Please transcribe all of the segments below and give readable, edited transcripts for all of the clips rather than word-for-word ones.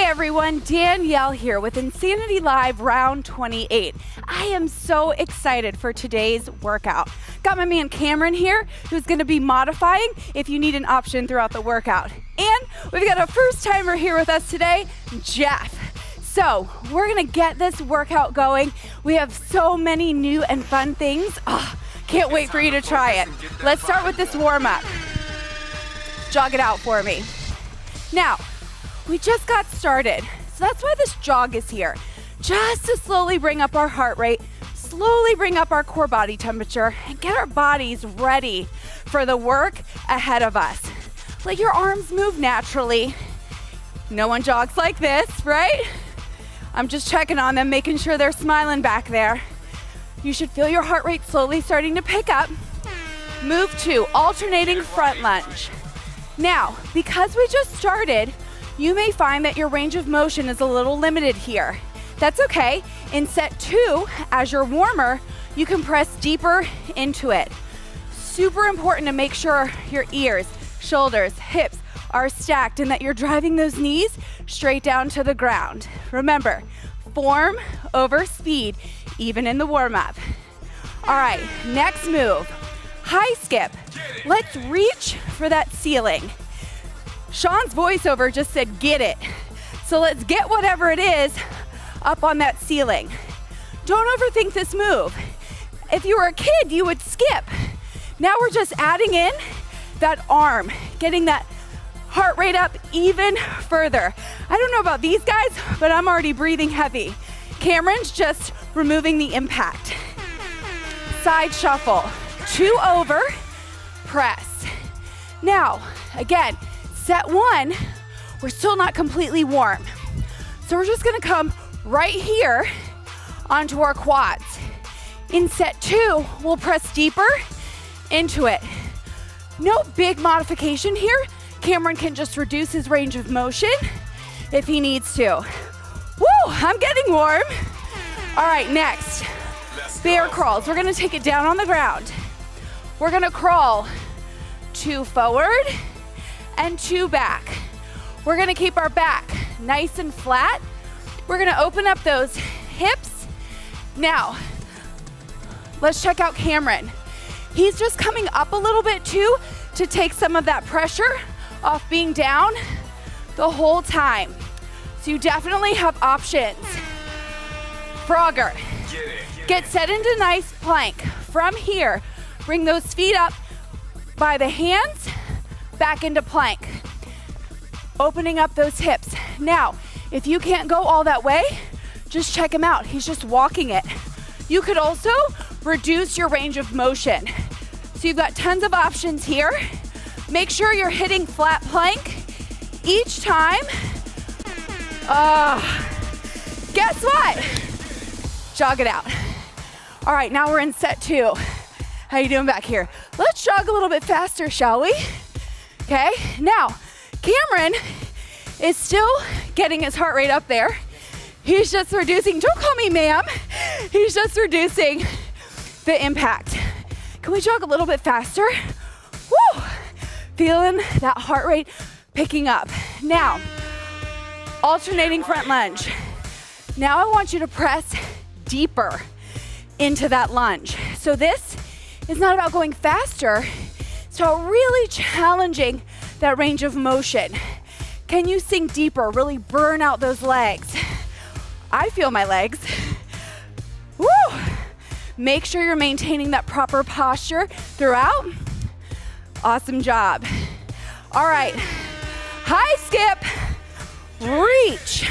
everyone, Danielle here with Insanity Live round 28. I am so excited for today's workout. Got my man Cameron here who's going to be modifying if you need an option throughout the workout. And we've got a first timer here with us today, Jeff. So we're going to get this workout going. We have so many new and fun things. Can't wait for you to try it. Let's start with this warm up. Jog it out for me. Now, we just got started, so that's why this jog is here. Just to slowly bring up our heart rate, slowly bring up our core body temperature, and get our bodies ready for the work ahead of us. Let your arms move naturally. No one jogs like this, right? I'm just checking on them, making sure they're smiling back there. You should feel your heart rate slowly starting to pick up. Move to alternating front lunge. Now, because we just started, you may find that your range of motion is a little limited here. That's okay. In set 2, as your warmer, you can press deeper into it. Super important to make sure your ears, shoulders, hips are stacked and that you're driving those knees straight down to the ground. Remember, form over speed, even in the warm-up. All right, next move, high skip. Let's reach for that ceiling. Sean's voiceover just said, get it. So let's get whatever it is up on that ceiling. Don't overthink this move. If you were a kid, you would skip. Now we're just adding in that arm, getting that heart rate up even further. I don't know about these guys, but I'm already breathing heavy. Cameron's just removing the impact. Side shuffle, 2 over, press. Now, again, set 1, we're still not completely warm. So we're just gonna come right here onto our quads. In set 2, we'll press deeper into it. No big modification here. Cameron can just reduce his range of motion if he needs to. Woo, I'm getting warm. All right, next, bear crawls. We're gonna take it down on the ground. We're gonna crawl 2 forward and 2 back. We're gonna keep our back nice and flat. We're gonna open up those hips. Now, let's check out Cameron. He's just coming up a little bit too to take some of that pressure off being down the whole time. So you definitely have options. Frogger. Get set into nice plank. From here, bring those feet up by the hands, back into plank. Opening up those hips. Now, if you can't go all that way, just check him out. He's just walking it. You could also reduce your range of motion. So you've got tons of options here. Make sure you're hitting flat plank each time. Guess what? Jog it out. All right, now we're in set 2. How you doing back here? Let's jog a little bit faster, shall we? Okay, now, Cameron is still getting his heart rate up there. He's just reducing, don't call me ma'am. He's just reducing the impact. Can we jog a little bit faster? Woo! Feeling that heart rate picking up. Now, alternating front lunge. Now I want you to press deeper into that lunge. So this is not about going faster, it's about really challenging that range of motion. Can you sink deeper, really burn out those legs? I feel my legs. Woo! Make sure you're maintaining that proper posture throughout. Awesome job. All right, high skip, reach.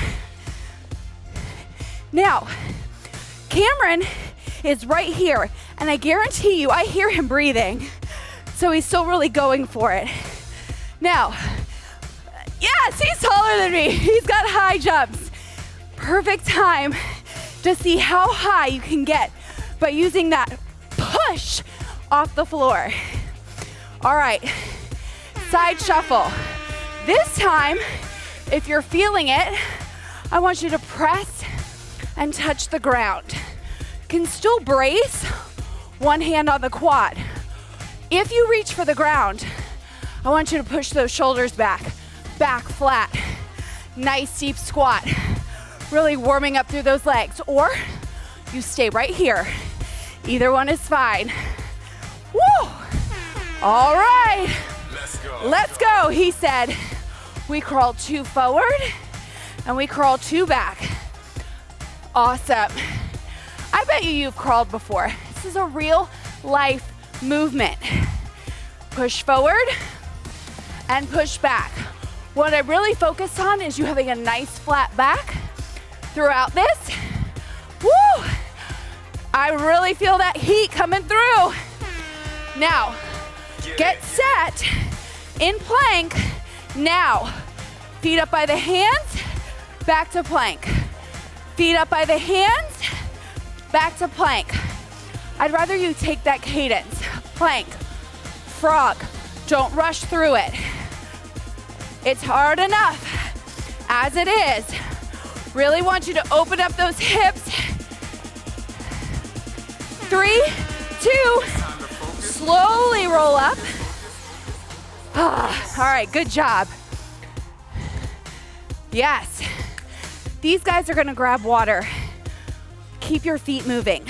Now, Cameron is right here, and I guarantee you, I hear him breathing. So he's still really going for it. Now, yes, he's taller than me. He's got high jumps. Perfect time to see how high you can get by using that push off the floor. All right, side shuffle. This time, if you're feeling it, I want you to press and touch the ground. Can still brace, one hand on the quad. If you reach for the ground, I want you to push those shoulders back flat. Nice deep squat. Really warming up through those legs. Or you stay right here. Either one is fine. Woo! All right. Let's go. He said we crawl 2 forward and we crawl 2 back. Awesome. I bet you've crawled before. This is a real life movement. Push forward and push back. What I really focus on is you having a nice flat back throughout this. Woo! I really feel that heat coming through. Now, get set in plank. Now, feet up by the hands, back to plank. Feet up by the hands, back to plank. I'd rather you take that cadence. Plank, frog, don't rush through it. It's hard enough as it is. Really want you to open up those hips. 3, 2, slowly roll up. All right, good job. Yes. These guys are gonna grab water. Keep your feet moving.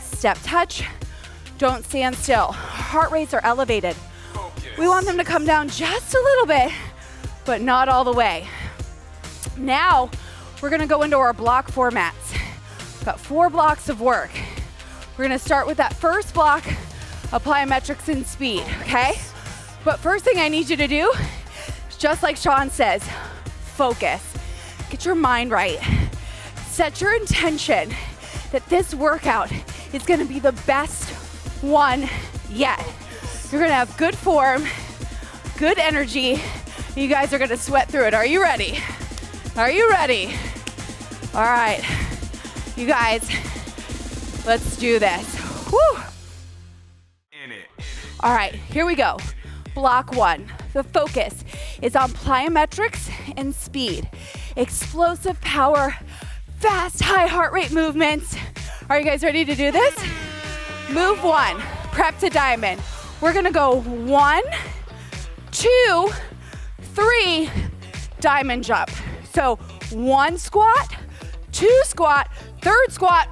Step touch, don't stand still. Heart rates are elevated. We want them to come down just a little bit, but not all the way. Now, we're gonna go into our block formats. Got 4 blocks of work. We're gonna start with that first block, plyometrics and speed, okay? But first thing I need you to do, just like Sean says, focus. Get your mind right. Set your intention that this workout is gonna be the best one yet. You're gonna have good form, good energy. You guys are gonna sweat through it. Are you ready? Are you ready? All right, you guys, let's do this. Woo! All right, here we go. Block 1. The focus is on plyometrics and speed. Explosive power, fast, high heart rate movements. Are you guys ready to do this? Move 1, prep to diamond. We're gonna go 1, 2, 3, diamond jump. So 1 squat, 2 squat, 3rd squat,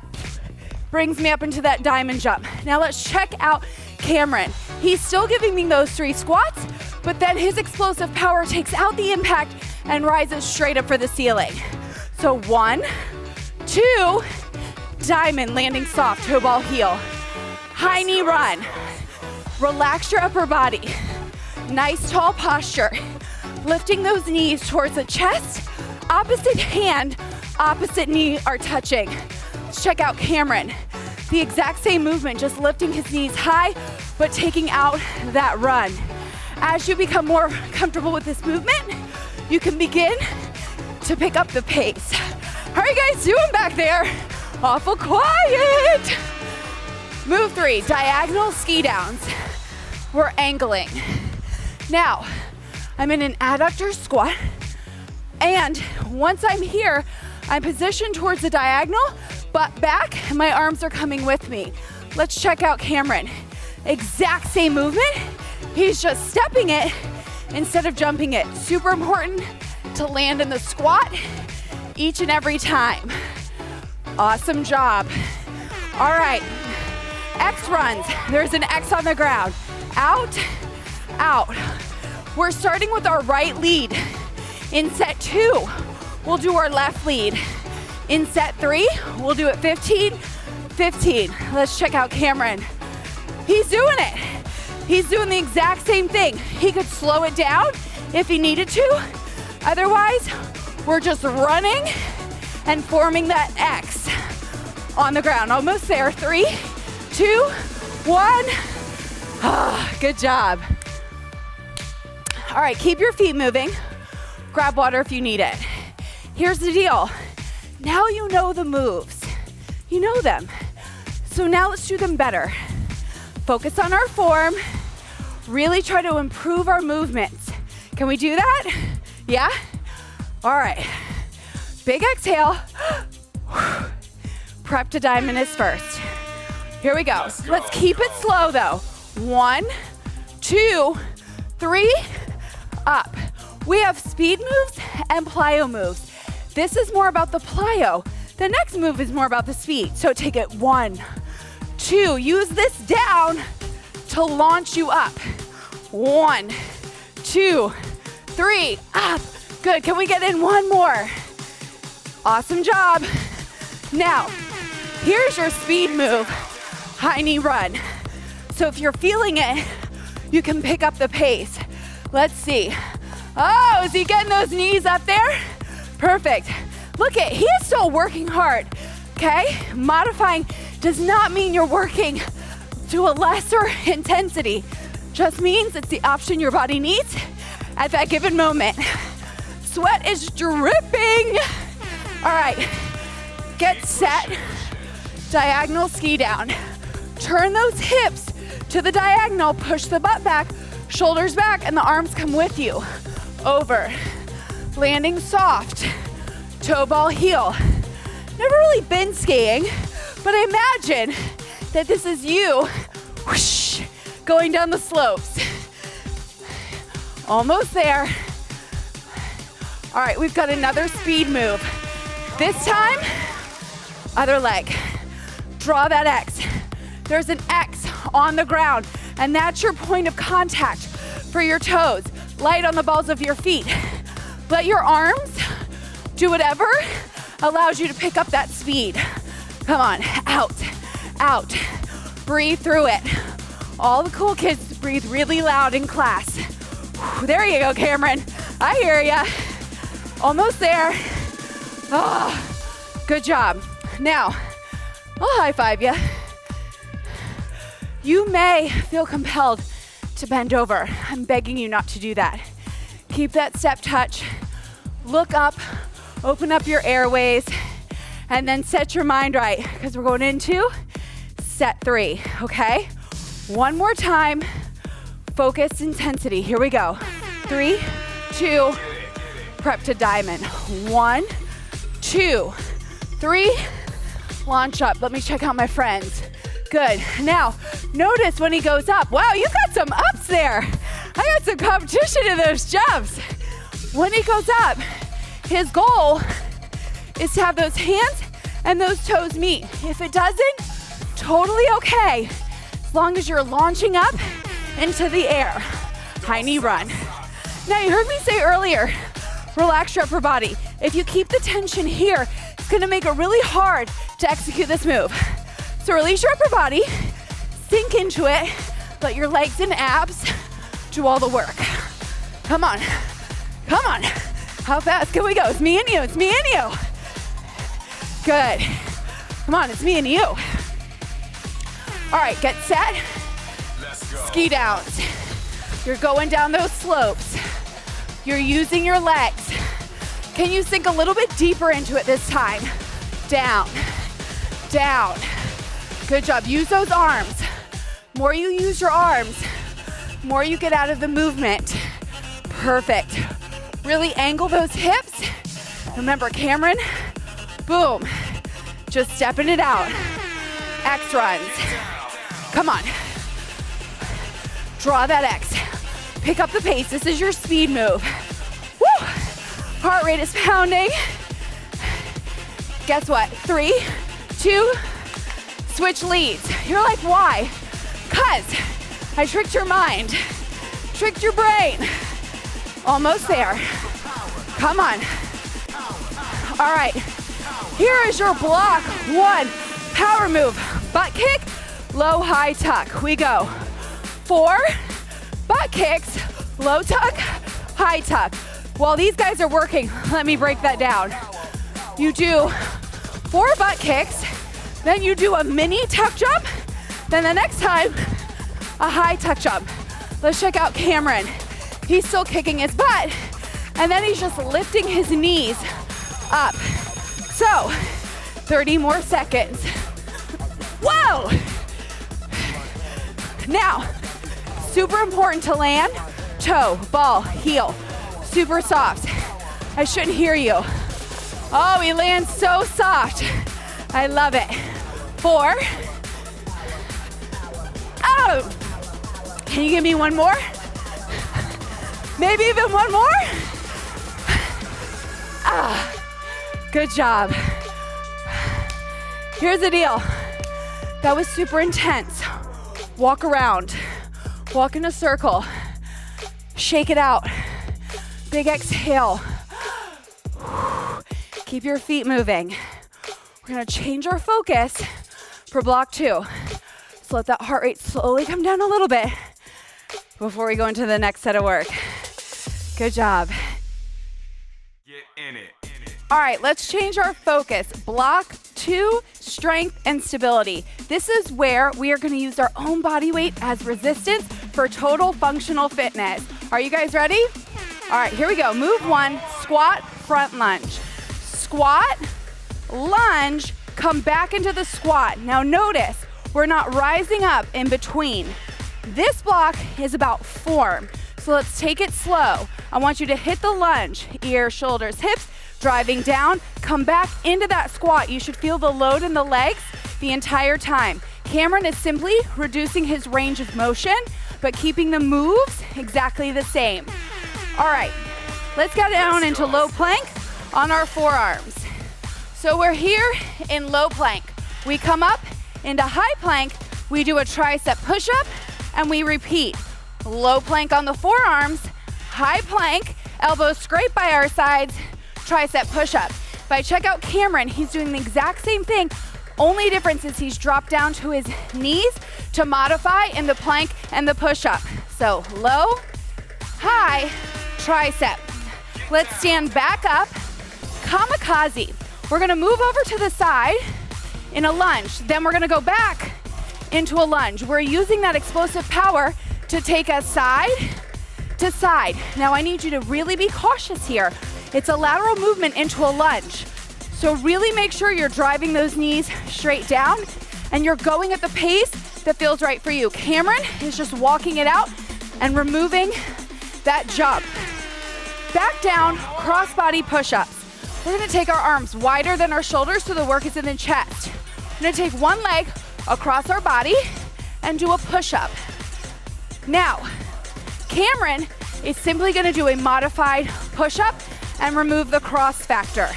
brings me up into that diamond jump. Now let's check out Cameron. He's still giving me those 3 squats, but then his explosive power takes out the impact and rises straight up for the ceiling. So 1, 2, diamond, landing soft, toe ball heel. High knee run. Relax your upper body. Nice tall posture. Lifting those knees towards the chest. Opposite hand, opposite knee are touching. Let's check out Cameron. The exact same movement, just lifting his knees high, but taking out that run. As you become more comfortable with this movement, you can begin to pick up the pace. How are you guys doing back there? Awful quiet. Move 3, diagonal ski downs. We're angling. Now, I'm in an adductor squat, and once I'm here, I'm positioned towards the diagonal, butt back, and my arms are coming with me. Let's check out Cameron. Exact same movement. He's just stepping it instead of jumping it. Super important to land in the squat each and every time. Awesome job. All right, X runs. There's an X on the ground. Out, out. We're starting with our right lead. In set 2, we'll do our left lead. In set 3, we'll do it 15, 15. Let's check out Cameron. He's doing it. He's doing the exact same thing. He could slow it down if he needed to. Otherwise, we're just running and forming that X on the ground. Almost there. 3, 2, 1. Ah, good job. All right, keep your feet moving. Grab water if you need it. Here's the deal. Now you know the moves. You know them. So now let's do them better. Focus on our form. Really try to improve our movements. Can we do that? Yeah? All right. Big exhale. Prep to diamond is first. Here we go. Let's keep it slow though. 1, 2, 3, up. We have speed moves and plyo moves. This is more about the plyo. The next move is more about the speed. So take it 1, 2. Use this down to launch you up. 1, 2, 3, up. Good, can we get in one more? Awesome job. Now, here's your speed move, high knee run. So if you're feeling it, you can pick up the pace. Let's see. Oh, is he getting those knees up there? Perfect. Look at, he is still working hard, okay? Modifying does not mean you're working to a lesser intensity. Just means it's the option your body needs at that given moment. Sweat is dripping. All right, get set. Diagonal ski down. Turn those hips to the diagonal, push the butt back, shoulders back, and the arms come with you. Over, landing soft, toe ball heel. Never really been skiing, but I imagine that this is you whoosh, going down the slopes. Almost there. All right, we've got another speed move. This time, other leg. Draw that X. There's an X on the ground, and that's your point of contact for your toes. Light on the balls of your feet. Let your arms do whatever allows you to pick up that speed. Come on, out, out. Breathe through it. All the cool kids breathe really loud in class. Whew, there you go, Cameron. I hear ya. Almost there. Oh, good job. Now, I'll high five you. You may feel compelled to bend over. I'm begging you not to do that. Keep that step touch. Look up, open up your airways, and then set your mind right, because we're going into set 3, okay? One more time, focused intensity. Here we go. 3, 2, prep to diamond. 1, 2, 3, launch up. Let me check out my friends. Good. Now, notice when he goes up. Wow, you've got some ups there. I got some competition in those jumps. When he goes up, his goal is to have those hands and those toes meet. If it doesn't, totally okay, as long as you're launching up into the air. High knee run. Now, you heard me say earlier, relax your upper body. If you keep the tension here, it's gonna make it really hard to execute this move. So release your upper body, sink into it, let your legs and abs do all the work. Come on, come on. How fast can we go? It's me and you, it's me and you. Good. Come on, it's me and you. All right, get set. Let's go. Ski downs. You're going down those slopes. You're using your legs. Can you sink a little bit deeper into it this time? Down, down. Good job, use those arms. More you use your arms, more you get out of the movement. Perfect. Really angle those hips. Remember, Cameron, boom. Just stepping it out. X runs. Come on. Draw that X. Pick up the pace. This is your speed move. Woo! Heart rate is pounding. Guess what? 3, 2, switch leads. You're like, why? 'Cause I tricked your mind, tricked your brain. Almost there. Come on. All right. Here is your block 1 power move. Butt kick, low, high tuck. We go. 4 butt kicks, low tuck, high tuck. While these guys are working, let me break that down. You do 4 butt kicks, then you do a mini tuck jump, then the next time, a high tuck jump. Let's check out Cameron. He's still kicking his butt, and then he's just lifting his knees up. So, 30 more seconds. Whoa! Now, super important to land, toe, ball, heel, super soft. I shouldn't hear you. Oh, he lands so soft. I love it. 4. Oh! Can you give me one more? Maybe even one more. Good job. Here's the deal. That was super intense. Walk around. Walk in a circle. Shake it out. Big exhale. Keep your feet moving. We're gonna change our focus for block 2. So let that heart rate slowly come down a little bit before we go into the next set of work. Good job. Get in it. All right, let's change our focus. Block 2, strength and stability. This is where we are gonna use our own body weight as resistance for total functional fitness. Are you guys ready? All right, here we go. Move 1, squat, front lunge. Squat, lunge, come back into the squat. Now notice, we're not rising up in between. This block is about form. So let's take it slow. I want you to hit the lunge, ears, shoulders, hips, driving down, come back into that squat. You should feel the load in the legs the entire time. Cameron is simply reducing his range of motion, but keeping the moves exactly the same. All right, let's get down into low plank on our forearms. So we're here in low plank. We come up into high plank, we do a tricep push-up, and we repeat. Low plank on the forearms, high plank, elbows scrape by our sides, tricep push-up. If I check out Cameron, he's doing the exact same thing. Only difference is he's dropped down to his knees to modify in the plank and the push-up. So low, high, tricep. Let's stand back up, kamikaze. We're gonna move over to the side in a lunge. Then we're gonna go back into a lunge. We're using that explosive power to take us side to side. Now I need you to really be cautious here. It's a lateral movement into a lunge. So really make sure you're driving those knees straight down and you're going at the pace that feels right for you. Cameron is just walking it out and removing that jump. Back down, cross-body push-ups. We're gonna take our arms wider than our shoulders so the work is in the chest. We're gonna take one leg across our body and do a push-up. Now, Cameron is simply gonna do a modified push-up and remove the cross factor.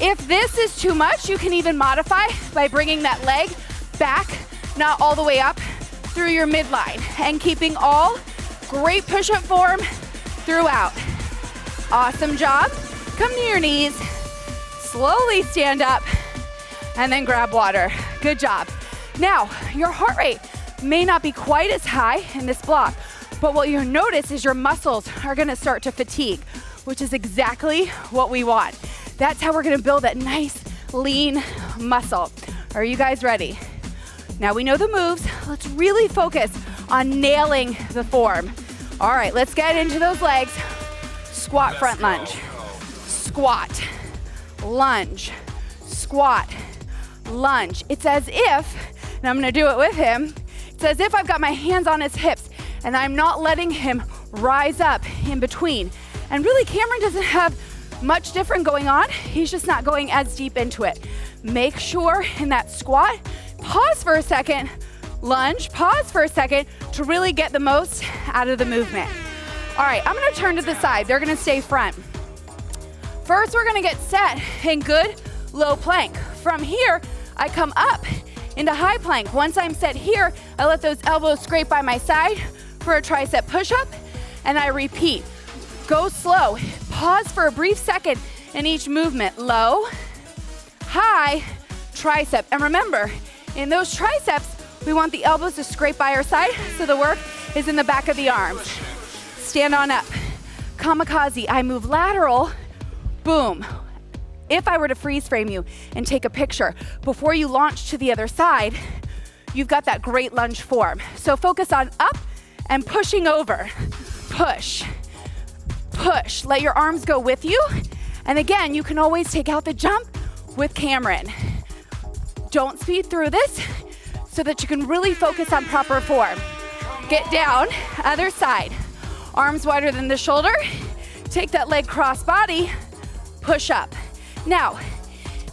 If this is too much, you can even modify by bringing that leg back, not all the way up, through your midline and keeping all great push-up form throughout. Awesome job. Come to your knees, slowly stand up, and then grab water. Good job. Now, your heart rate may not be quite as high in this block, but what you'll notice is your muscles are gonna start to fatigue, which is exactly what we want. That's how we're gonna build that nice, lean muscle. Are you guys ready? Now we know the moves. Let's really focus on nailing the form. All right, let's get into those legs. Squat, front lunge. Squat, lunge, squat, lunge. It's as if, and I'm gonna do it with him, it's as if I've got my hands on his hips and I'm not letting him rise up in between. And really, Cameron doesn't have much different going on. He's just not going as deep into it. Make sure in that squat, pause for a second, lunge, pause for a second to really get the most out of the movement. All right, I'm gonna turn to the side. They're gonna stay front. First, we're gonna get set in good low plank. From here, I come up into high plank. Once I'm set here, I let those elbows scrape by my side for a tricep push-up, and I repeat. Go slow. Pause for a brief second in each movement. Low, high, tricep. And remember, in those triceps, we want the elbows to scrape by our side so the work is in the back of the arms. Stand on up. Kamikaze. I move lateral. Boom. If I were to freeze frame you and take a picture, before you launch to the other side, you've got that great lunge form. So focus on up and pushing over. Push, push. Let your arms go with you. And again, you can always take out the jump with Cameron. Don't speed through this so that you can really focus on proper form. Get down, other side. Arms wider than the shoulder. Take that leg cross body, push up. Now,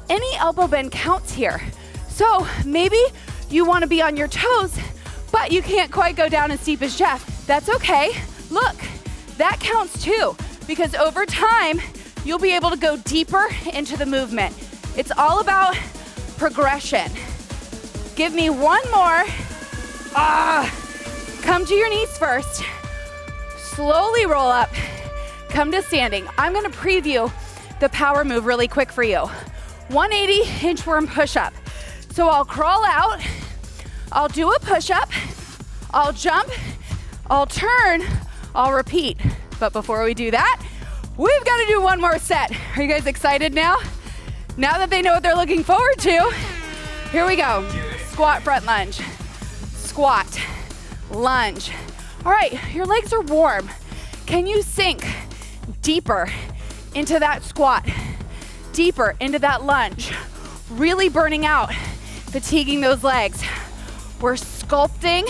any elbow bend counts here. So maybe you want to be on your toes, but you can't quite go down as deep as Jeff. That's okay. Look, that counts too, because over time, you'll be able to go deeper into the movement. It's all about progression. Give me one more. Come to your knees first. Slowly roll up. Come to standing. I'm gonna preview the power move really quick for you. 180 inchworm push-up. So I'll crawl out, I'll do a push-up, I'll jump, I'll turn, I'll repeat. But before we do that, we've got to do one more set. Are you guys excited now? Now that they know what they're looking forward to, here we go. Squat, front lunge. Squat, lunge. All right, your legs are warm. Can you sink deeper into that squat, deeper into that lunge? Really burning out, fatiguing those legs. We're sculpting,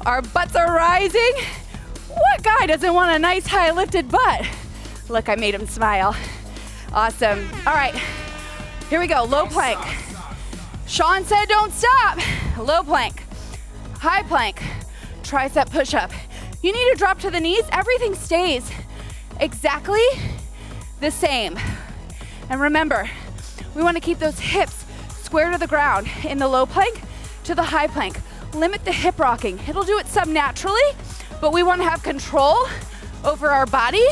our butts are rising. What guy doesn't want a nice high lifted butt? Look, I made him smile. Awesome. All right, here we go, low plank. Sean said don't stop. Low plank, high plank, tricep push-up. You need to drop to the knees, everything stays exactly the same. And remember, we want to keep those hips square to the ground in the low plank to the high plank. Limit the hip rocking. It'll do it some naturally, but we want to have control over our body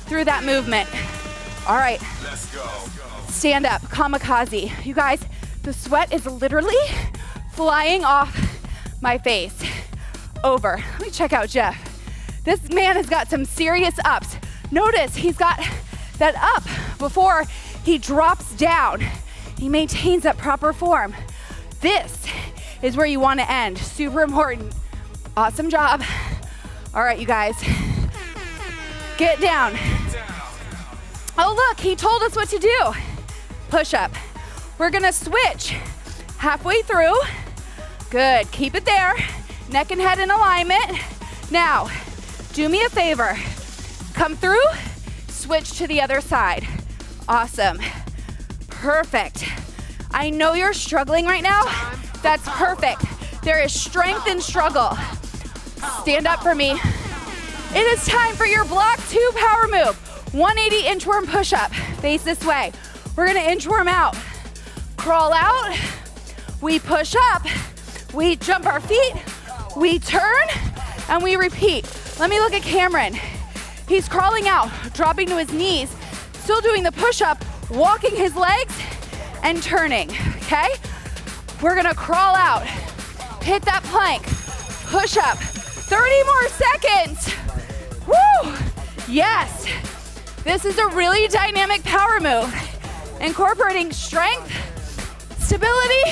through that movement. All right, Let's go. stand up, kamikaze. You guys, the sweat is literally flying off my face. Over. Let me check out Jeff. This man has got some serious ups. Notice he's got that up before he drops down. He maintains that proper form. This is where you want to end. Super important. Awesome job. All right, you guys. Get down. Oh, look, he told us what to do. Push up. We're gonna switch halfway through. Good, keep it there. Neck and head in alignment. Now, do me a favor. Come through, switch to the other side. Awesome. Perfect. I know you're struggling right now. That's perfect. There is strength in struggle. Stand up for me. It is time for your block 2 power move. 180 inchworm push-up. Face this way. We're gonna inchworm out. Crawl out. We push up. We jump our feet. We turn and we repeat. Let me look at Cameron. He's crawling out, dropping to his knees, still doing the push-up, walking his legs and turning, okay? We're gonna crawl out, hit that plank, push up, 30 more seconds. Woo! Yes, this is a really dynamic power move, incorporating strength, stability,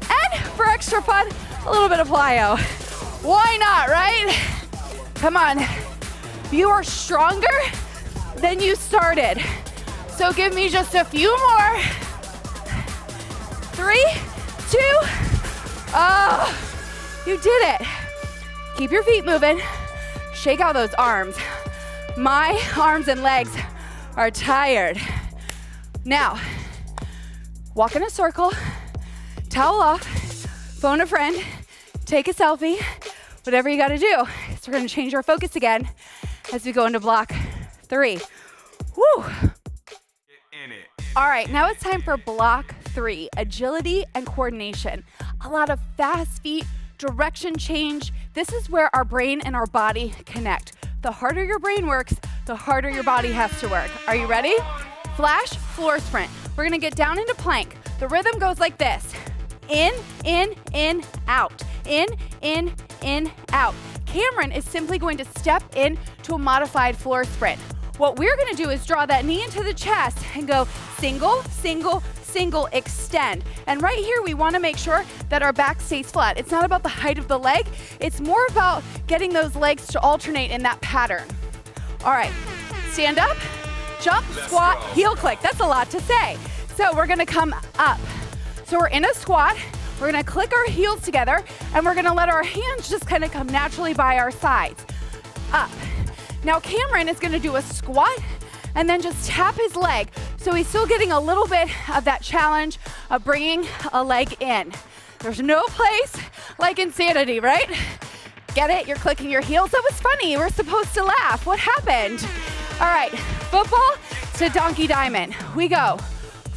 and for extra fun, a little bit of plyo. Why not, right? Come on. You are stronger than you started. So give me just a few more. 3, 2, oh, you did it. Keep your feet moving. Shake out those arms. My arms and legs are tired. Now, walk in a circle, towel off, phone a friend, take a selfie, whatever you gotta do. So we're gonna change our focus again as we go into block 3. Woo! In it. All right, now it's time for block 3, agility and coordination. A lot of fast feet, direction change. This is where our brain and our body connect. The harder your brain works, the harder your body has to work. Are you ready? Flash, floor sprint. We're gonna get down into plank. The rhythm goes like this. In, out. In, out. Cameron is simply going to step in to a modified floor sprint. What we're gonna do is draw that knee into the chest and go single, single, single, extend. And right here, we wanna make sure that our back stays flat. It's not about the height of the leg, it's more about getting those legs to alternate in that pattern. All right, stand up, jump, squat, heel click. That's a lot to say. So we're gonna come up. So we're in a squat, we're gonna click our heels together, and we're gonna let our hands just kind of come naturally by our sides. Up. Now Cameron is gonna do a squat and then just tap his leg. So he's still getting a little bit of that challenge of bringing a leg in. There's no place like insanity, right? Get it? You're clicking your heels. That was funny. We're supposed to laugh. What happened? All right, football to donkey diamond. We go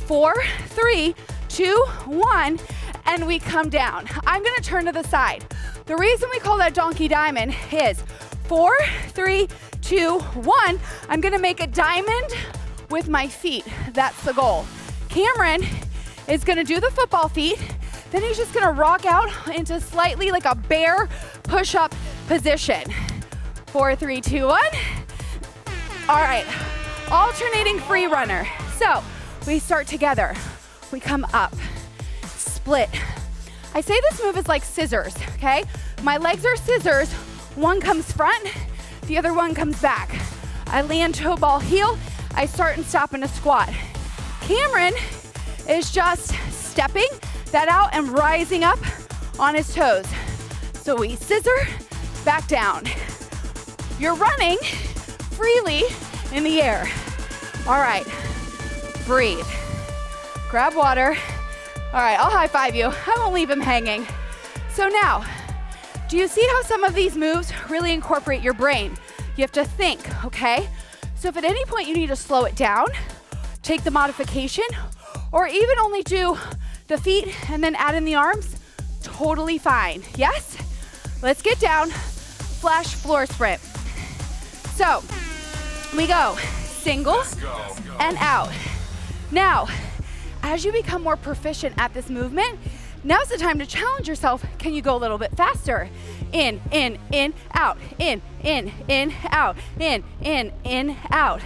4, 3, 2, 1, and we come down. I'm gonna turn to the side. The reason we call that donkey diamond is 4, 3, 2, 1. I'm gonna make a diamond with my feet. That's the goal. Cameron is gonna do the football feet. Then he's just gonna rock out into slightly like a bear push-up position. 4, 3, 2, 1. All right, alternating free runner. So we start together. We come up, split. I say this move is like scissors, okay? My legs are scissors. One comes front, the other one comes back. I land toe ball heel. I start and stop in a squat. Cameron is just stepping that out and rising up on his toes. So we scissor, back down. You're running freely in the air. All right, breathe. Grab water. All right, I'll high five you. I won't leave him hanging. So now, do you see how some of these moves really incorporate your brain? You have to think, okay? So if at any point you need to slow it down, take the modification, or even only do the feet and then add in the arms, totally fine. Yes? Let's get down, flash floor sprint. So we go single and out. Now, as you become more proficient at this movement, now's the time to challenge yourself. Can you go a little bit faster? In, out, in, out, in, out.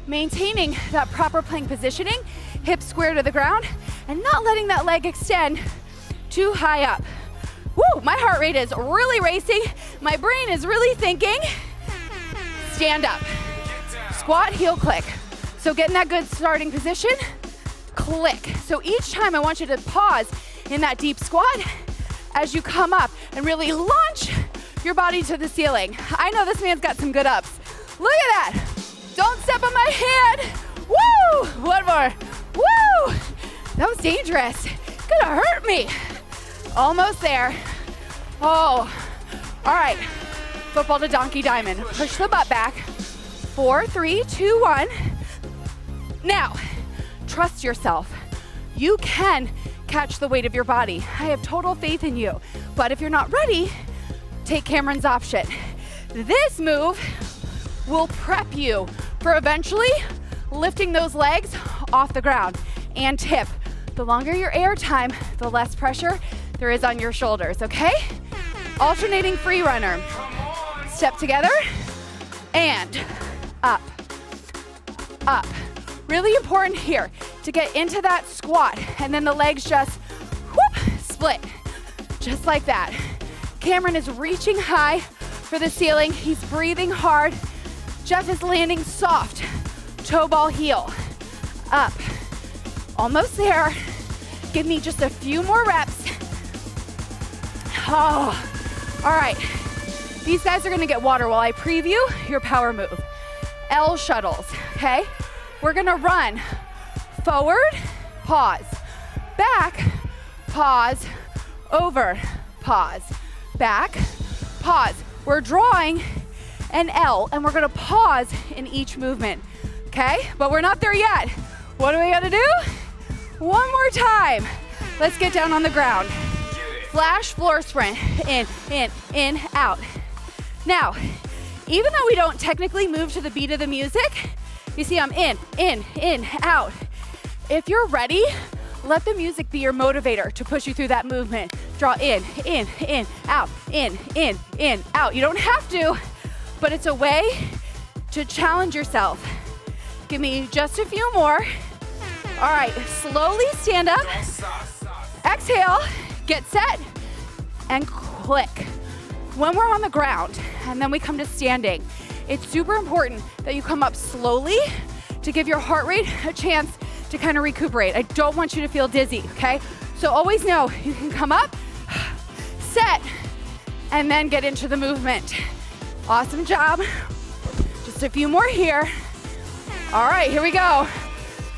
Maintaining that proper plank positioning, hips square to the ground, and not letting that leg extend too high up. Woo, my heart rate is really racing. My brain is really thinking. Stand up. Squat, heel click. So get in that good starting position, click. So each time I want you to pause in that deep squat as you come up and really launch your body to the ceiling. I know this man's got some good ups. Look at that. Don't step on my hand. Woo! One more. Woo! That was dangerous. Gonna hurt me. Almost there. Oh, all right. Football to donkey diamond. Push the butt back. 4, 3, 2, 1. Now, trust yourself. You can catch the weight of your body. I have total faith in you. But if you're not ready, take Cameron's option. This move will prep you for eventually lifting those legs off the ground. And tip, the longer your air time, the less pressure there is on your shoulders, okay? Alternating free runner. Step together and up, up. Really important here to get into that squat and then the legs just whoop, split, just like that. Cameron is reaching high for the ceiling. He's breathing hard. Jeff is landing soft, toe ball heel, up. Almost there. Give me just a few more reps. Oh, all right. These guys are gonna get water while I preview your power move. L shuttles, okay? We're gonna run forward, pause, back, pause, over, pause, back, pause. We're drawing an L and we're gonna pause in each movement, okay? But we're not there yet. What do we gotta do? One more time. Let's get down on the ground. Flash floor sprint, in, out. Now, even though we don't technically move to the beat of the music, you see I'm in, out. If you're ready, let the music be your motivator to push you through that movement. Draw in, out, in, out. You don't have to, but it's a way to challenge yourself. Give me just a few more. All right, slowly stand up. Exhale, get set, and click. When we're on the ground and then we come to standing, it's super important that you come up slowly to give your heart rate a chance to kind of recuperate. I don't want you to feel dizzy, okay? So always know you can come up, set, and then get into the movement. Awesome job. Just a few more here. All right, here we go.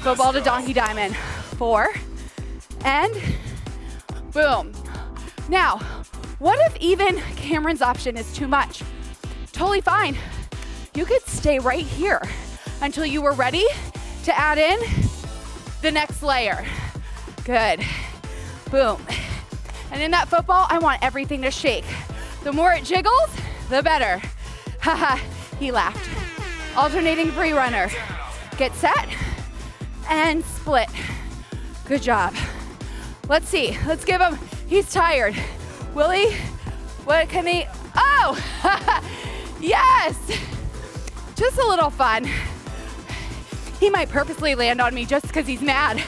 Football to donkey diamond. 4, and boom. Now, What if even Cameron's option is too much? Totally fine. You could stay right here until you were ready to add in the next layer. Good. Boom. And in that football, I want everything to shake. The more it jiggles, the better. Haha, he laughed. Alternating free runner. Get set and split. Good job. Let's see, let's give him, he's tired. Willie, what can he, oh, yes. Just a little fun. He might purposely land on me just because he's mad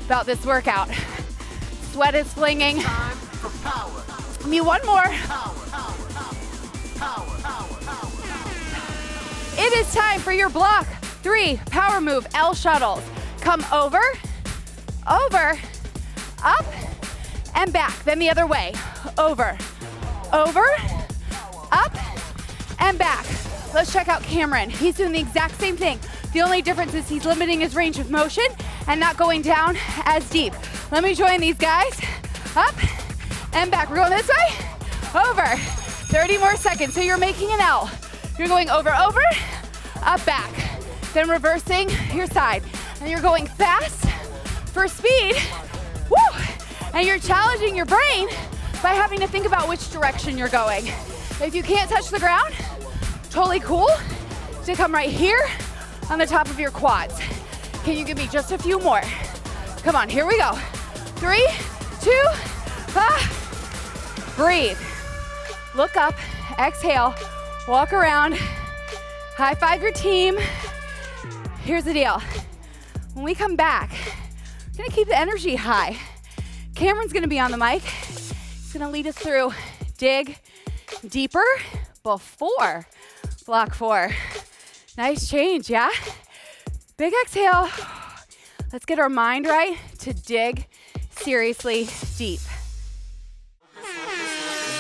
about this workout. Sweat is flinging. Give me one more. It is time for your block 3 power move L shuttles. Come over, over, up, and back. Then the other way. Over, over, up, and back. Let's check out Cameron. He's doing the exact same thing. The only difference is he's limiting his range of motion and not going down as deep. Let me join these guys. Up and back. We're going this way. Over. 30 more seconds. So you're making an L. You're going over, over, up, back. Then reversing your side. And you're going fast for speed. Woo! And you're challenging your brain by having to think about which direction you're going. If you can't touch the ground, totally cool to come right here on the top of your quads. Can you give me just a few more? Come on, here we go. 3, 2, breathe. Look up, exhale, walk around, high five your team. Here's the deal. When we come back, we're gonna keep the energy high. Cameron's gonna be on the mic. He's gonna lead us through dig deeper before block 4. Nice change, yeah? Big exhale. Let's get our mind right to dig seriously deep.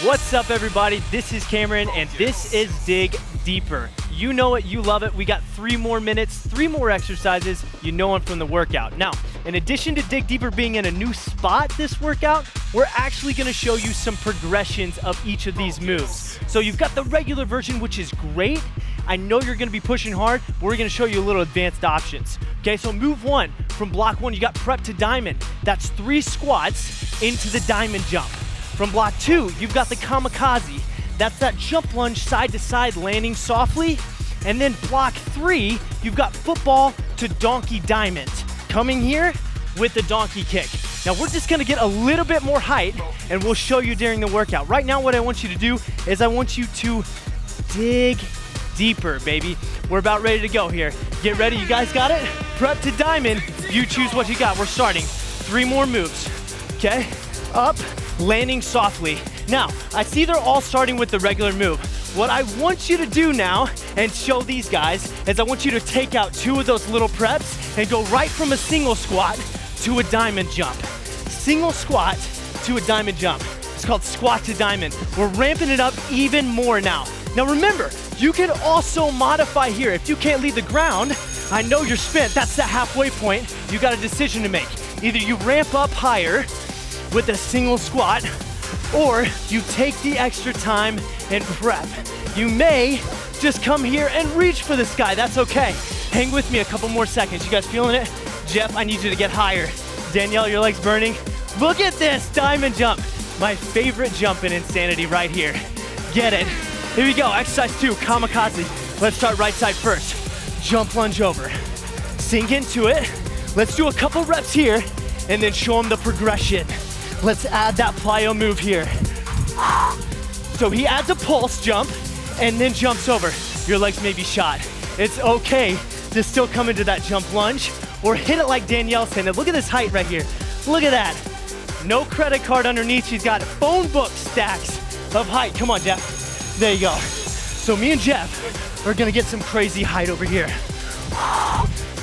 What's up, everybody? This is Cameron, and this is Dig Deeper. You know it, you love it. We got 3 more minutes, 3 more exercises. You know them from the workout. Now, in addition to Dig Deeper being in a new spot this workout, we're actually gonna show you some progressions of each of these moves. So you've got the regular version, which is great. I know you're gonna be pushing hard, but we're gonna show you a little advanced options. Okay, so move 1, from block 1, you got prep to diamond. That's 3 squats into the diamond jump. From block 2, you've got the kamikaze. That's that jump lunge side to side, landing softly. And then block 3, you've got football to donkey diamond. Coming here with the donkey kick. Now we're just gonna get a little bit more height and we'll show you during the workout. Right now what I want you to do is I want you to dig deeper, baby. We're about ready to go here. Get ready, you guys got it? Prep to diamond, you choose what you got. We're starting. 3 more moves, okay? Up, landing softly. Now, I see they're all starting with the regular move. What I want you to do now, and show these guys, is I want you to take out 2 of those little preps and go right from a single squat to a diamond jump. Single squat to a diamond jump. It's called squat to diamond. We're ramping it up even more now. Now remember, you can also modify here. If you can't leave the ground, I know you're spent. That's the halfway point. You got a decision to make. Either you ramp up higher with a single squat, or you take the extra time and prep. You may just come here and reach for the sky. That's okay. Hang with me a couple more seconds. You guys feeling it? Jeff, I need you to get higher. Danielle, your leg's burning. Look at this diamond jump. My favorite jump in Insanity right here. Get it. Here we go, exercise 2, kamikaze. Let's start right side first. Jump lunge over. Sink into it. Let's do a couple reps here and then show them the progression. Let's add that plyo move here. So he adds a pulse jump and then jumps over. Your legs may be shot. It's okay to still come into that jump lunge or hit it like Danielle said. Now look at this height right here. Look at that. No credit card underneath. She's got phone book stacks of height. Come on, Jeff. There you go. So me and Jeff are gonna get some crazy height over here.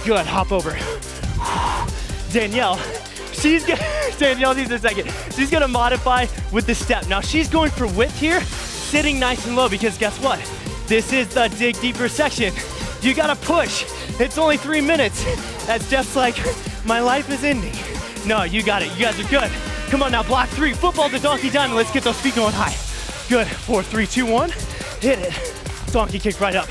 Good, hop over. Danielle, Danielle needs a second. She's gonna modify with the step. Now she's going for width here, sitting nice and low because guess what? This is the dig deeper section. You gotta push. It's only 3 minutes. That's Jeff's like, my life is ending. No, you got it, you guys are good. Come on now, block 3, football to donkey diamond. Let's get those feet going high. Good, 4, 3, 2, 1. Hit it. Donkey kick right up.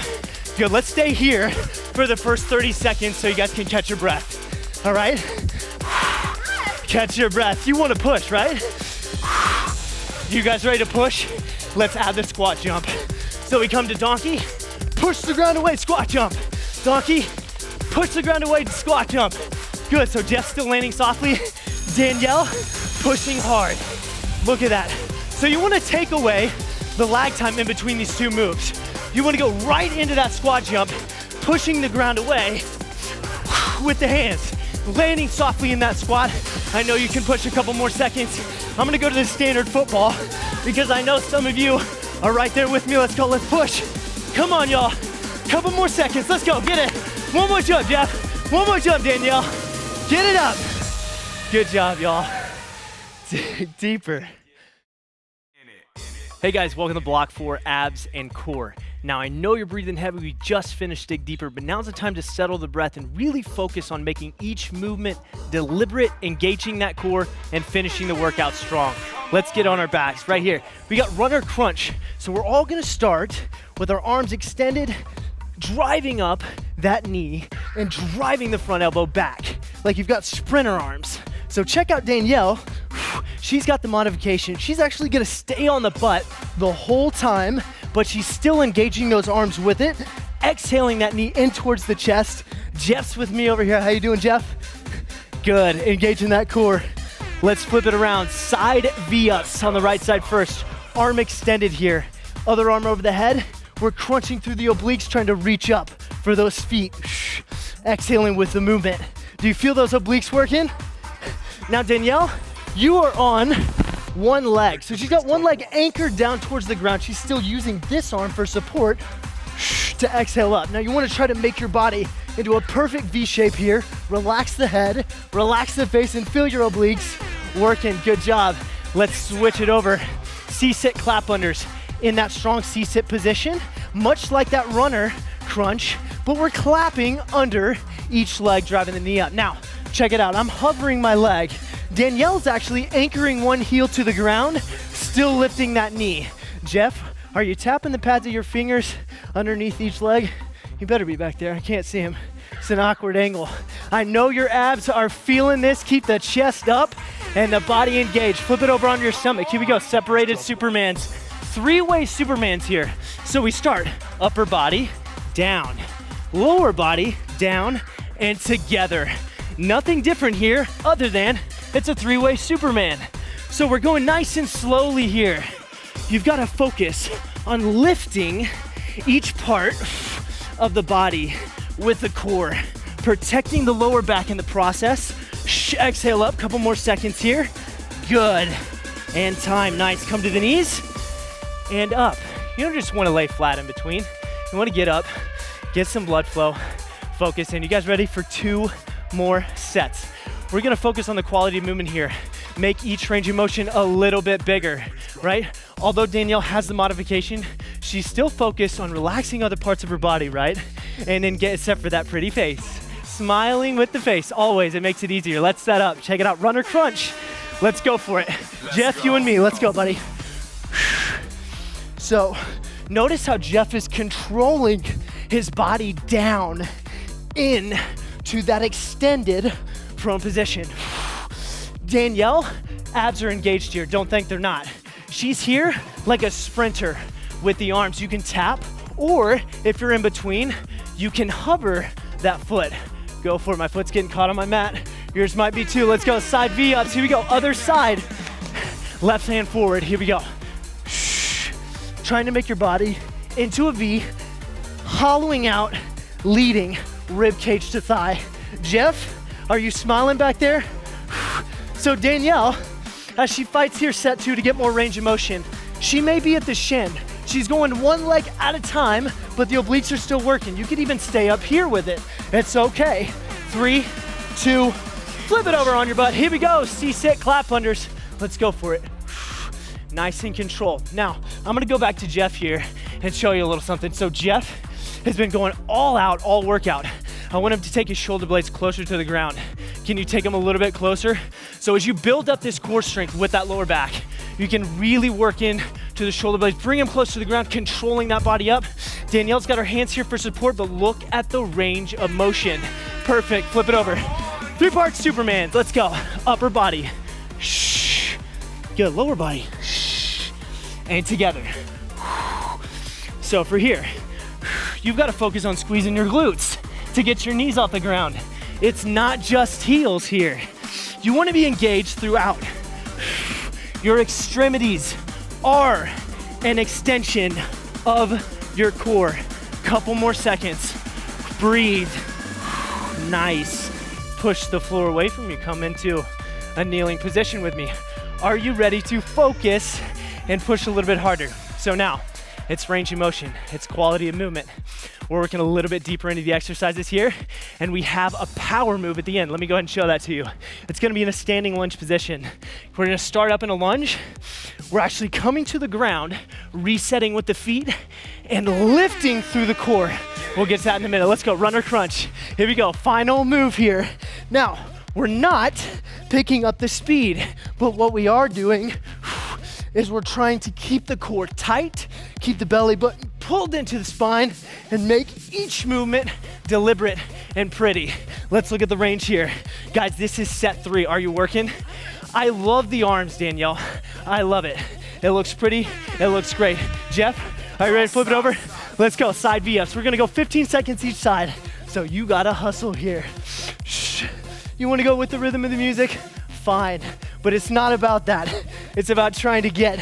Good, let's stay here for the first 30 seconds so you guys can catch your breath. All right? Catch your breath. You want to push, right? You guys ready to push? Let's add the squat jump. So we come to donkey, push the ground away, squat jump. Donkey, push the ground away, squat jump. Good, so Jeff's still landing softly. Danielle, pushing hard. Look at that. So you want to take away the lag time in between these two moves. You want to go right into that squat jump, pushing the ground away with the hands, landing softly in that squat. I know you can push a couple more seconds. I'm gonna go to the standard football because I know some of you are right there with me. Let's go, let's push. Come on, y'all. Couple more seconds, let's go, get it. One more jump, Jeff. One more jump, Danielle. Get it up. Good job, y'all. Dig deeper. Hey guys, welcome to Block 4 Abs and Core. Now I know you're breathing heavy, we just finished Dig Deeper, but now's the time to settle the breath and really focus on making each movement deliberate, engaging that core, and finishing the workout strong. Let's get on our backs right here. We got runner crunch. So we're all gonna start with our arms extended, driving up that knee and driving the front elbow back, like you've got sprinter arms. So check out Danielle. She's got the modification. She's actually gonna stay on the butt the whole time, but she's still engaging those arms with it, exhaling that knee in towards the chest. Jeff's with me over here. How you doing, Jeff? Good, engaging that core. Let's flip it around. Side V-ups on the right side first. Arm extended here. Other arm over the head. We're crunching through the obliques, trying to reach up for those feet. Exhaling with the movement. Do you feel those obliques working? Now, Danielle, you are on one leg. So she's got one leg anchored down towards the ground. She's still using this arm for support to exhale up. Now you want to try to make your body into a perfect V shape here. Relax the head, relax the face, and feel your obliques working. Good job. Let's switch it over. C-sit clap unders in that strong C-sit position, much like that runner crunch, but we're clapping under each leg, driving the knee up. Now, check it out. I'm hovering my leg. Danielle's actually anchoring one heel to the ground, still lifting that knee. Jeff, are you tapping the pads of your fingers underneath each leg? You better be back there. I can't see him. It's an awkward angle. I know your abs are feeling this. Keep the chest up and the body engaged. Flip it over on your stomach. Here we go. Separated Supermans. Three-way Supermans here. So we start upper body, down, lower body, down, and together. Nothing different here other than it's a three-way Superman. So we're going nice and slowly here. You've got to focus on lifting each part of the body with the core, protecting the lower back in the process. Exhale up, couple more seconds here. Good, and time, nice. Come to the knees and up. You don't just want to lay flat in between. You want to get up, get some blood flow, focus in. You guys ready for 2 more sets? We're gonna focus on the quality of movement here. Make each range of motion a little bit bigger, right? Although Danielle has the modification, she's still focused on relaxing other parts of her body, right? And then get set for that pretty face. Smiling with the face, always, it makes it easier. Let's set up, check it out, runner crunch. Let's go for it. Jeff, you and me, let's go, buddy. So, notice how Jeff is controlling his body down in to that extended prone position. Danielle, abs are engaged here. Don't think they're not. She's here like a sprinter with the arms. You can tap, or if you're in between, you can hover that foot. Go for it. My foot's getting caught on my mat. Yours might be too. Let's go. Side V-ups. Here we go. Other side. Left hand forward. Here we go. Trying to make your body into a V, hollowing out, leading rib cage to thigh. Jeff, are you smiling back there? So Danielle, as she fights here set 2 to get more range of motion, she may be at the shin. She's going one leg at a time, but the obliques are still working. You could even stay up here with it. It's okay. 3, 2, flip it over on your butt. Here we go, C-sit clap unders. Let's go for it. Nice and control. Now, I'm gonna go back to Jeff here and show you a little something. So Jeff has been going all out, all workout. I want him to take his shoulder blades closer to the ground. Can you take them a little bit closer? So as you build up this core strength with that lower back, you can really work in to the shoulder blades. Bring them close to the ground, controlling that body up. Danielle's got her hands here for support, but look at the range of motion. Perfect, flip it over. 3-part Superman, let's go. Upper body, shh. Good, lower body, shh. And together. So for here, you've got to focus on squeezing your glutes to get your knees off the ground. It's not just heels here. You want to be engaged throughout. Your extremities are an extension of your core. Couple more seconds. Breathe. Nice. Push the floor away from you. Come into a kneeling position with me. Are you ready to focus and push a little bit harder? So now, it's range of motion. It's quality of movement. We're working a little bit deeper into the exercises here, and we have a power move at the end. Let me go ahead and show that to you. It's gonna be in a standing lunge position. We're gonna start up in a lunge. We're actually coming to the ground, resetting with the feet, and lifting through the core. We'll get to that in a minute. Let's go, runner crunch. Here we go, final move here. Now, we're not picking up the speed, but what we are doing is we're trying to keep the core tight, keep the belly button pulled into the spine, and make each movement deliberate and pretty. Let's look at the range here. Guys, this is set 3. Are you working? I love the arms, Danielle. I love it. It looks pretty, it looks great. Jeff, are you ready to flip it over? Let's go, side V-ups. We're gonna go 15 seconds each side. So you gotta hustle here. Shh. You wanna go with the rhythm of the music? Fine, but it's not about that. It's about trying to get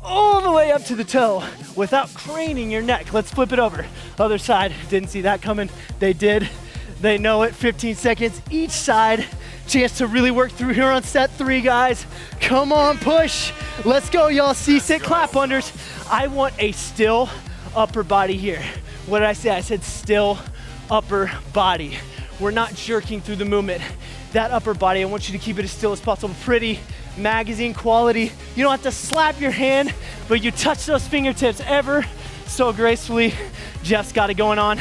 all the way up to the toe without craning your neck. Let's flip it over. Other side, didn't see that coming. They did, they know it. 15 seconds each side. Chance to really work through here on set 3, guys. Come on, push. Let's go, y'all. C-sit clap unders. I want a still upper body here. What did I say? I said still upper body. We're not jerking through the movement. That upper body, I want you to keep it as still as possible. Pretty, magazine quality. You don't have to slap your hand, but you touch those fingertips ever so gracefully. Jeff's got it going on.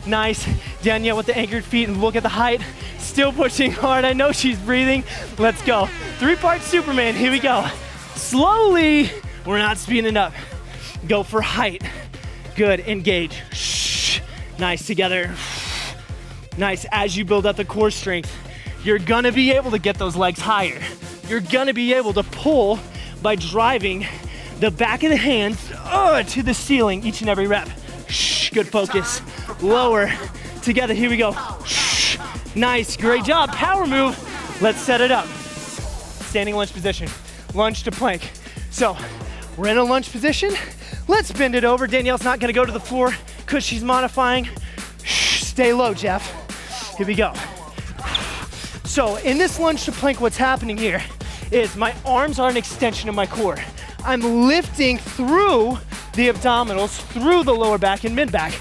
Nice. Danielle with the anchored feet, and look at the height. Still pushing hard. I know she's breathing. Let's go. 3-part Superman. Here we go. Slowly. We're not speeding up. Go for height. Good. Engage. Shh. Nice. Together. Nice. As you build up the core strength, you're gonna be able to get those legs higher. You're gonna be able to pull by driving the back of the hands to the ceiling each and every rep. Shh, good focus. Lower, together, here we go. Shh, nice, great job, power move. Let's set it up. Standing lunge position, lunge to plank. So, we're in a lunge position. Let's bend it over. Danielle's not gonna go to the floor because she's modifying. Shh, stay low, Jeff. Here we go. So in this lunge to plank, what's happening here is my arms are an extension of my core. I'm lifting through the abdominals, through the lower back and mid back,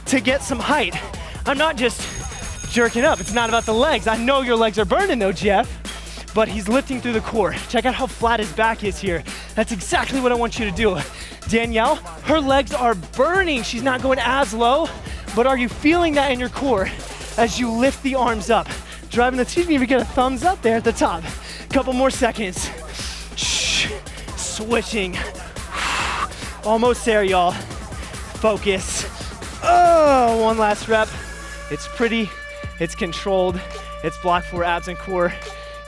to get some height. I'm not just jerking up. It's not about the legs. I know your legs are burning though, Jeff, but he's lifting through the core. Check out how flat his back is here. That's exactly what I want you to do. Danielle, her legs are burning. She's not going as low, but are you feeling that in your core as you lift the arms up? Driving the, excuse me, if you get a thumbs up there at the top. Couple more seconds. Shh. Switching. Almost there, y'all. Focus. Oh, one last rep. It's pretty, it's controlled, it's blocked for abs and core.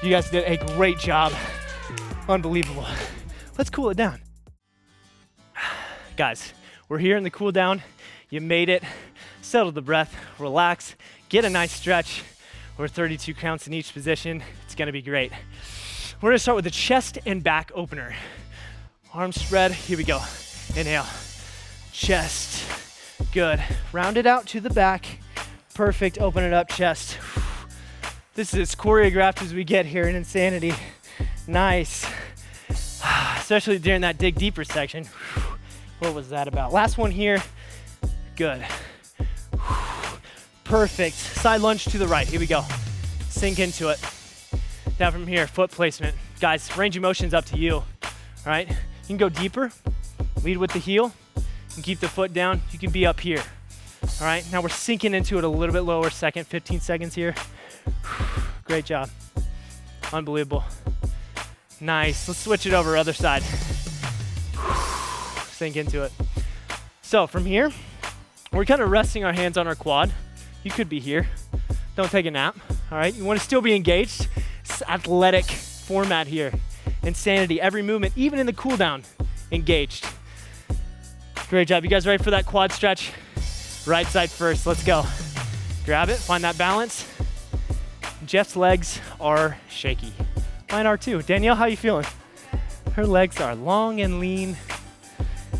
You guys did a great job. Unbelievable. Let's cool it down. Guys, we're here in the cool down. You made it. Settle the breath, relax, get a nice stretch. We're 32 counts in each position. It's gonna be great. We're gonna start with the chest and back opener. Arms spread, here we go. Inhale, chest, good. Round it out to the back. Perfect, open it up, chest. This is as choreographed as we get here in Insanity. Nice. Especially during that dig deeper section. What was that about? Last one here, good. Perfect. Side lunge to the right. Here we go. Sink into it. Now from here, foot placement. Guys, range of motion's up to you. All right? You can go deeper, lead with the heel, and keep the foot down. You can be up here. All right? Now we're sinking into it a little bit lower. Second, 15 seconds here. Great job. Unbelievable. Nice. Let's switch it over, other side. sink into it. So from here, we're kind of resting our hands on our quad. You could be here. Don't take a nap, all right? You want to still be engaged. It's athletic format here. Insanity, every movement, even in the cool down, engaged. Great job. You guys ready for that quad stretch? Right side first, let's go. Grab it, find that balance. Jeff's legs are shaky. Mine are too. Danielle, how you feeling? Her legs are long and lean,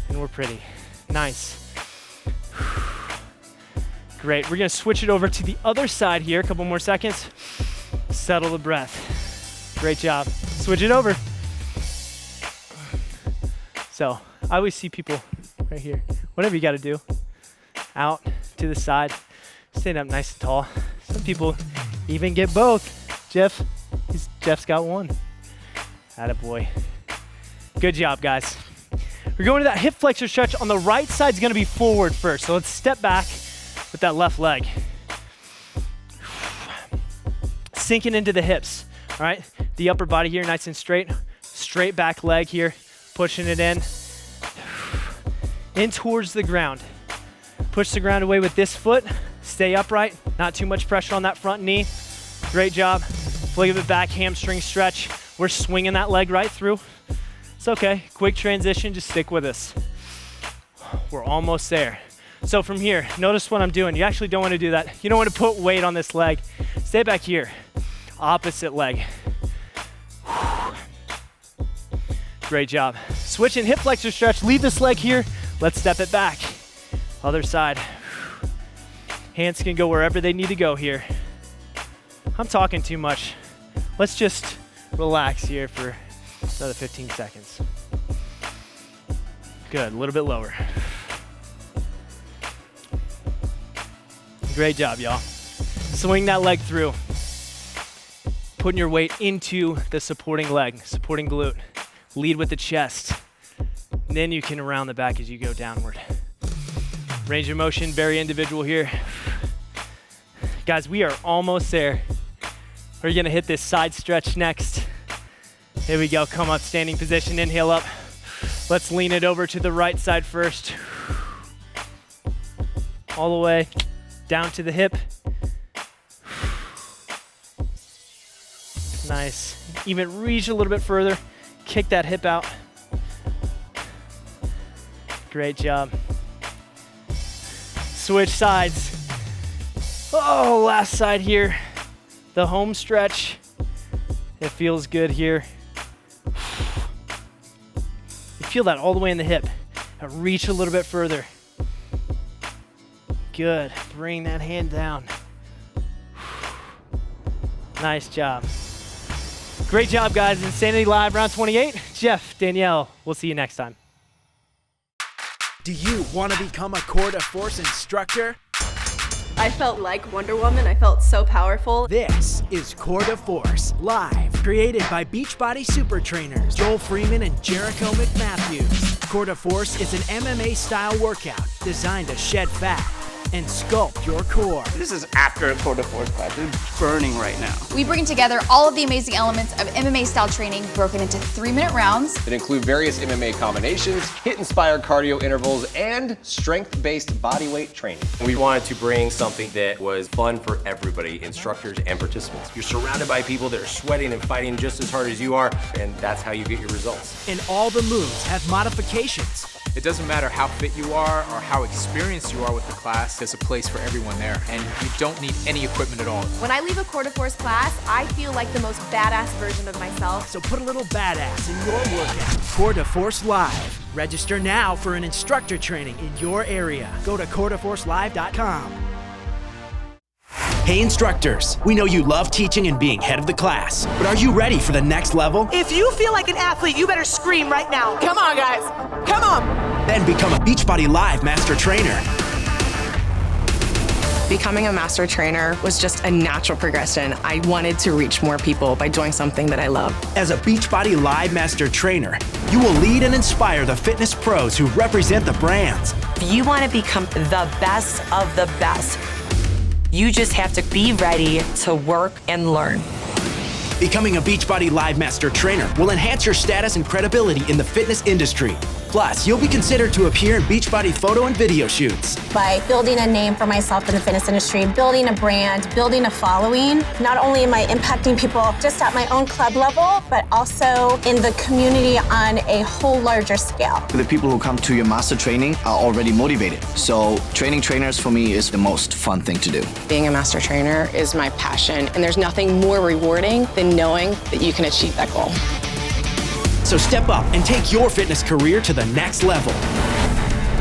and we're pretty. Nice. Great, we're gonna switch it over to the other side here. A couple more seconds. Settle the breath. Great job. Switch it over. So, I always see people right here. Whatever you gotta do. Out, to the side. Stand up nice and tall. Some people even get both. Jeff's got one. Attaboy. Good job, guys. We're going to that hip flexor stretch. On the right side is gonna be forward first. So let's step back with that left leg. Sinking into the hips, all right? The upper body here, nice and straight. Straight back leg here, pushing it in towards the ground. Push the ground away with this foot. Stay upright, not too much pressure on that front knee. Great job. Flick of it back, hamstring stretch. We're swinging that leg right through. It's okay, quick transition, just stick with us. We're almost there. So from here, notice what I'm doing. You actually don't want to do that. You don't want to put weight on this leg. Stay back here. Opposite leg. Great job. Switching hip flexor stretch. Leave this leg here. Let's step it back. Other side. Hands can go wherever they need to go here. I'm talking too much. Let's just relax here for another 15 seconds. Good, a little bit lower. Great job, y'all. Swing that leg through. Putting your weight into the supporting leg, supporting glute. Lead with the chest. Then you can round the back as you go downward. Range of motion, very individual here. Guys, we are almost there. We're gonna hit this side stretch next. Here we go, come up, standing position, inhale up. Let's lean it over to the right side first. All the way down to the hip. Nice. Even reach a little bit further. Kick that hip out. Great job. Switch sides. Oh, last side here. The home stretch. It feels good here. You feel that all the way in the hip. Now reach a little bit further. Good. Bring that hand down. Nice job. Great job, guys. Insanity Live, round 28. Jeff, Danielle, we'll see you next time. Do you want to become a Core de Force instructor? I felt like Wonder Woman. I felt so powerful. This is Core de Force Live, created by Beachbody Super Trainers Joel Freeman and Jericho McMatthews. Core de Force is an MMA-style workout designed to shed fat and sculpt your core. This is after a Core de Force class. It's burning right now. We bring together all of the amazing elements of MMA-style training broken into 3-minute rounds that include various MMA combinations, HIIT-inspired cardio intervals, and strength-based bodyweight training. We wanted to bring something that was fun for everybody, instructors and participants. You're surrounded by people that are sweating and fighting just as hard as you are, and that's how you get your results. And all the moves have modifications. It doesn't matter how fit you are or how experienced you are with the class, there's a place for everyone there, and you don't need any equipment at all. When I leave a Core de Force class, I feel like the most badass version of myself. So put a little badass in your workout. Core de Force Live. Register now for an instructor training in your area. Go to coredeforcelive.com. Hey instructors, we know you love teaching and being head of the class, but are you ready for the next level? If you feel like an athlete, you better scream right now. Come on, guys. Come on. Then become a Beachbody Live Master Trainer. Becoming a master trainer was just a natural progression. I wanted to reach more people by doing something that I love. As a Beachbody Live Master Trainer, you will lead and inspire the fitness pros who represent the brands. If you want to become the best of the best, you just have to be ready to work and learn. Becoming a Beachbody Live Master Trainer will enhance your status and credibility in the fitness industry. Plus, you'll be considered to appear in Beachbody photo and video shoots. By building a name for myself in the fitness industry, building a brand, building a following, not only am I impacting people just at my own club level, but also in the community on a whole larger scale. The people who come to your master training are already motivated. So training trainers for me is the most fun thing to do. Being a master trainer is my passion, and there's nothing more rewarding than knowing that you can achieve that goal. So step up and take your fitness career to the next level.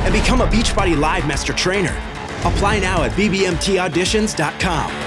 And become a Beachbody Live Master Trainer. Apply now at bbmtauditions.com.